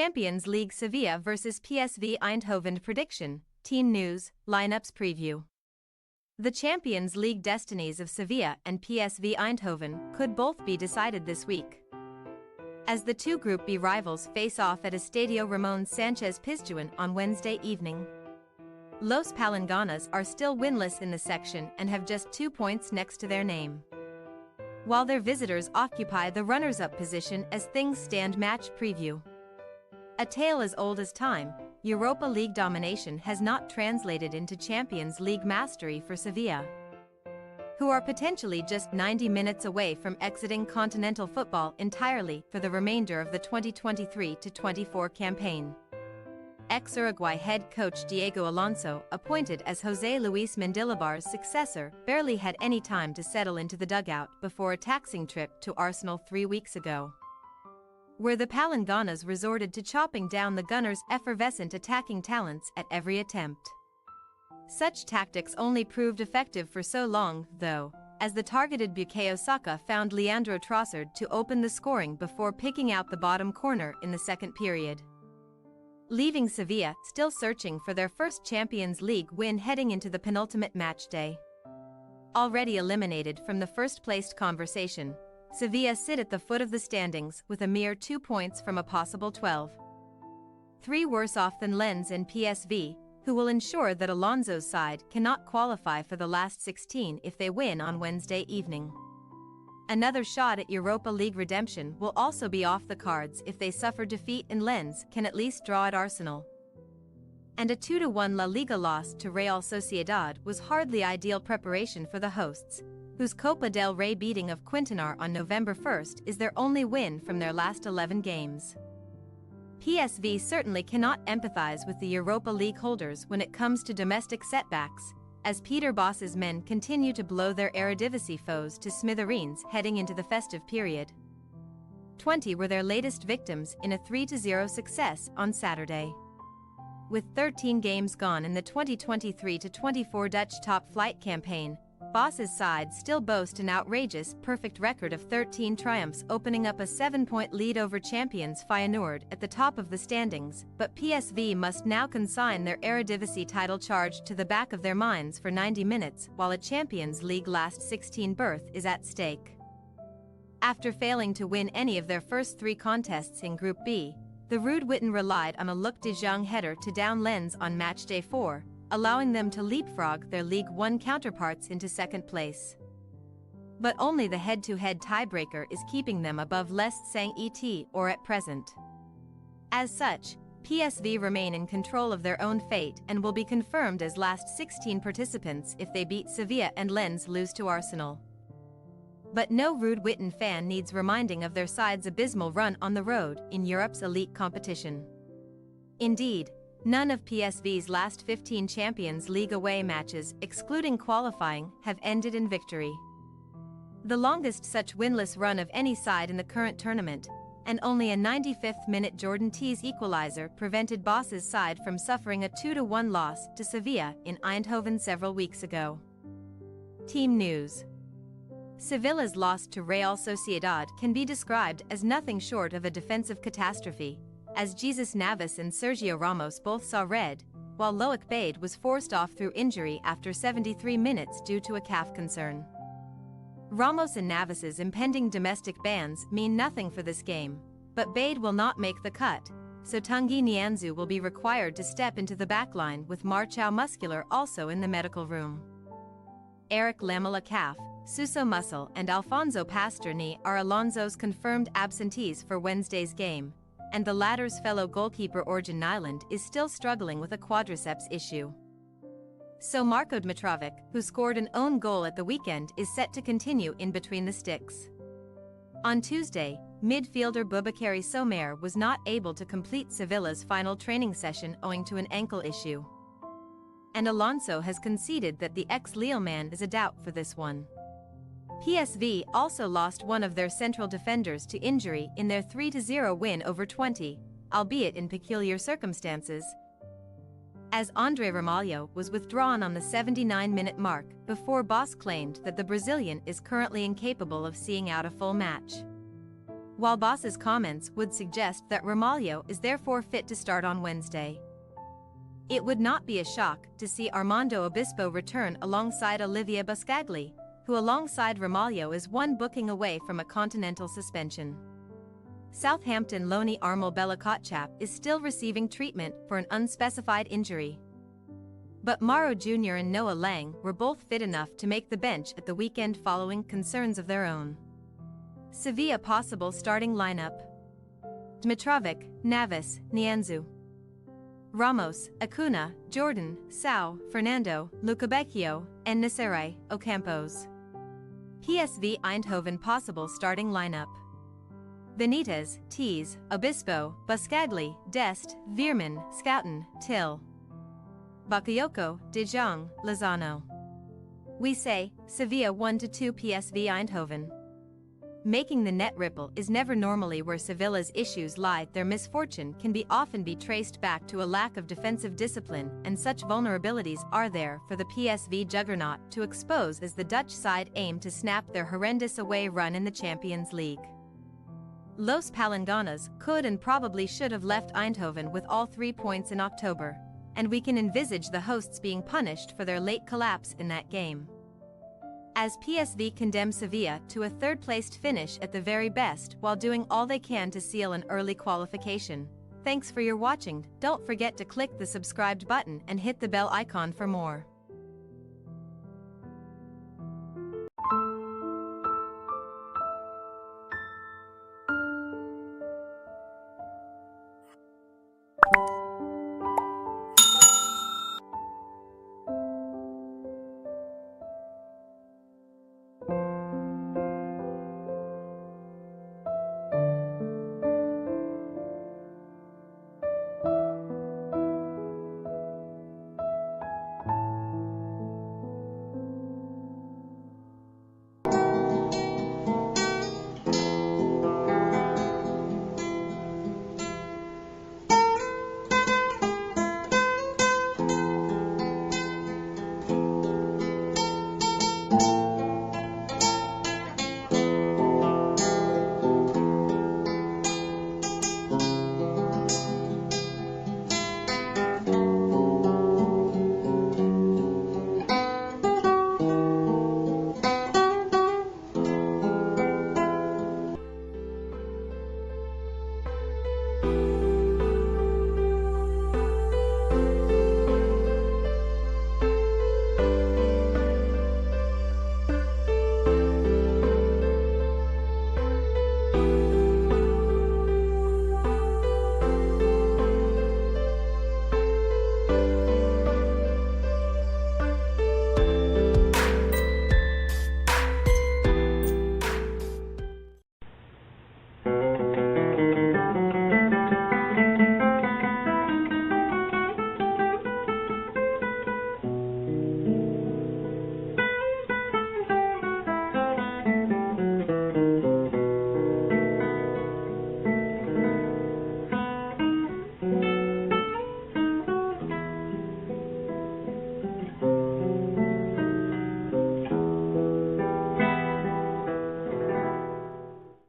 Champions League Sevilla vs PSV Eindhoven prediction, team news, lineups preview. The Champions League destinies of Sevilla and PSV Eindhoven could both be decided this week, as the two Group B rivals face off at Estadio Ramon Sanchez Pizjuan on Wednesday evening. Los Palanganas are still winless in the section and have just 2 points next to their name, while their visitors occupy the runners-up position as things stand. Match preview. A tale as old as time, Europa League domination has not translated into Champions League mastery for Sevilla, who are potentially just 90 minutes away from exiting continental football entirely for the remainder of the 2023-24 campaign. Ex-Uruguay head coach Diego Alonso, appointed as José Luis Mendilibar's successor, barely had any time to settle into the dugout before a taxing trip to Arsenal 3 weeks ago, where the Palanganas resorted to chopping down the Gunners' effervescent attacking talents at every attempt. Such tactics only proved effective for so long, though, as the targeted Bukayo Saka found Leandro Trossard to open the scoring before picking out the bottom corner in the second period, leaving Sevilla still searching for their first Champions League win heading into the penultimate match day. Already eliminated from the first-placed conversation, Sevilla sit at the foot of the standings with a mere 2 points from a possible 12. 3 worse off than Lens and PSV, who will ensure that Alonso's side cannot qualify for the last 16 if they win on Wednesday evening. Another shot at Europa League redemption will also be off the cards if they suffer defeat and Lens can at least draw at Arsenal. And a 2-1 La Liga loss to Real Sociedad was hardly ideal preparation for the hosts, whose Copa del Rey beating of Quintanar on November 1st is their only win from their last 11 games. PSV certainly cannot empathize with the Europa League holders when it comes to domestic setbacks, as Peter Bosz's men continue to blow their Eredivisie foes to smithereens heading into the festive period. 20 were their latest victims in a 3-0 success on Saturday. With 13 games gone in the 2023-24 Dutch top-flight campaign, Bosz's side still boast an outrageous perfect record of 13 triumphs, opening up a 7-point lead over champions Feyenoord at the top of the standings, but PSV must now consign their Eredivisie title charge to the back of their minds for 90 minutes while a Champions League last 16 berth is at stake. After failing to win any of their first 3 contests in Group B, the Rode Witten relied on a Luc de Jong header to down Lens on matchday 4, allowing them to leapfrog their League One counterparts into second place. But only the head-to-head tiebreaker is keeping them above Lest Saint-Et or at present. As such, PSV remain in control of their own fate and will be confirmed as last 16 participants if they beat Sevilla and Lens lose to Arsenal. But no Rode Witten fan needs reminding of their side's abysmal run on the road in Europe's elite competition. Indeed, none of PSV's last 15 Champions League away matches, excluding qualifying, have ended in victory, the longest such winless run of any side in the current tournament, and only a 95th-minute Jordan T's equalizer prevented Bosz's side from suffering a 2-1 loss to Sevilla in Eindhoven several weeks ago. Team news. Sevilla's loss to Real Sociedad can be described as nothing short of a defensive catastrophe, as Jesus Navas and Sergio Ramos both saw red, while Loic Bade was forced off through injury after 73 minutes due to a calf concern. Ramos and Navas's impending domestic bans mean nothing for this game, but Bade will not make the cut, so Tanguy Nianzou will be required to step into the backline with Marchao Muscular also in the medical room. Eric Lamela calf, Suso muscle and Alfonso Pastor knee are Alonso's confirmed absentees for Wednesday's game, and the latter's fellow goalkeeper Orjan Nyland is still struggling with a quadriceps issue. So Marko Dmitrovic, who scored an own goal at the weekend, is set to continue in between the sticks. On Tuesday, midfielder Boubakary Somer was not able to complete Sevilla's final training session owing to an ankle issue, and Alonso has conceded that the ex-Lille man is a doubt for this one. PSV also lost one of their central defenders to injury in their 3-0 win over 20, albeit in peculiar circumstances, as Andre Ramalho was withdrawn on the 79-minute mark before Bosz claimed that the Brazilian is currently incapable of seeing out a full match. while boss's comments would suggest that Ramalho is therefore fit to start on Wednesday. It would not be a shock to see Armando Obispo return alongside Olivier Buscagli, who alongside Ramalho is one booking away from a continental suspension. Southampton loanee Armel Bella-Kotchap is still receiving treatment for an unspecified injury. But Mauro Jr. and Noah Lang were both fit enough to make the bench at the weekend following concerns of their own. Sevilla possible starting lineup: Dmitrovic, Navas, Nianzou, Ramos, Acuna, Jordan, Sao, Fernando, Lucabecchio, and Nacerre, Ocampos. PSV Eindhoven possible starting lineup: Benitez, Tees, Obispo, Buscagli, Dest, Veerman, Schouten, Till, Bakayoko, De Jong, Lozano. We say, Sevilla 1-2 PSV Eindhoven. Making the net ripple is never normally where Sevilla's issues lie. Their misfortune can often be traced back to a lack of defensive discipline, and such vulnerabilities are there for the PSV juggernaut to expose as the Dutch side aim to snap their horrendous away run in the Champions League. Los Palanganas could and probably should have left Eindhoven with all 3 points in October, and we can envisage the hosts being punished for their late collapse in that game. As PSV condemn Sevilla to a third-placed finish at the very best while doing all they can to seal an early qualification. Thanks for your watching. Don't forget to click the subscribed button and hit the bell icon for more.